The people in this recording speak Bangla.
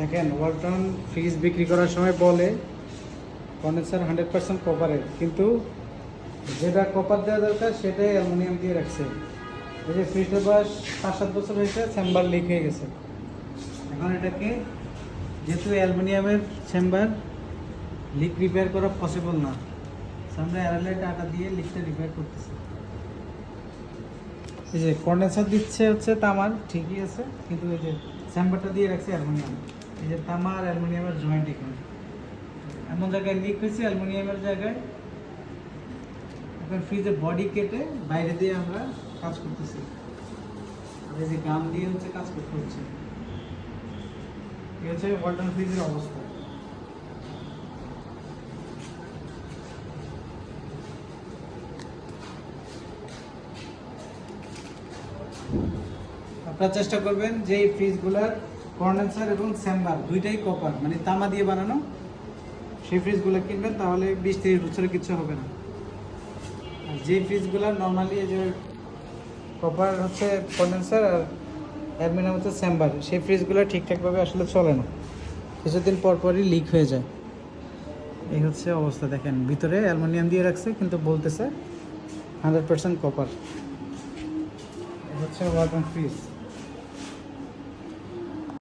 দেখেন ওয়ালটন ফ্রিজ বিক্রি করার সময় বলে কন্ডেন্সার 100% কপারের, কিন্তু যেটা কপার দেওয়া দরকার সেটাই অ্যালুমিনিয়াম দিয়ে রাখছে। এই যে ফ্রিজের বয়স 5-7 বছর হয়েছে, চেম্বার লিক হয়ে গেছে। এখন এটাকে যেহেতু অ্যালুমিনিয়ামের চেম্বার লিক রিপেয়ার করা পসিবল না, আমরা অ্যারালাইট আটা দিয়ে লিকটা রিপেয়ার করতেছি। এই যে কন্ডেন্সার দিচ্ছে হচ্ছে তামার, ঠিকই আছে, কিন্তু এই যে চেম্বারটা দিয়ে রাখছে অ্যালুমিনিয়াম। এই যে তামা আর অ্যালুমিনিয়ামের জয়েন্ট এখানে এমন জায়গায় লিক হয়েছে অ্যালুমিনিয়ামের জায়গায়। এখন ফ্রিজের বডি কেটে বাইরে দিয়ে আমরা কাজ করতেছি, আর এই যে গাম দিয়ে হচ্ছে কাজ করতে হচ্ছে। এই হচ্ছে ওয়ালটন ফ্রিজের অবস্থা। আপনারা চেষ্টা করবেন যে এই ফ্রিজগুলোর কন্ডেন্সার এবং চেম্বার দুইটাই কপার, মানে তামা দিয়ে বানানো, সেই ফ্রিজগুলো কিনবেন, তাহলে 20-30 বছরে কিছু হবে না। আর যে ফ্রিজগুলো নর্মালি এই যে কপার হচ্ছে কন্ডেন্সার আর অ্যালুমিনিয়াম হচ্ছে চেম্বার, সেই ফ্রিজগুলো ঠিকঠাকভাবে আসলে চলে না, কিছুদিন পর পরই লিক হয়ে যায়। এই হচ্ছে অবস্থা। দেখেন ভিতরে অ্যালুমিনিয়াম দিয়ে রাখছে কিন্তু বলতেছে 100% কপার। এই হচ্ছে ওয়ালটন ফ্রিজ।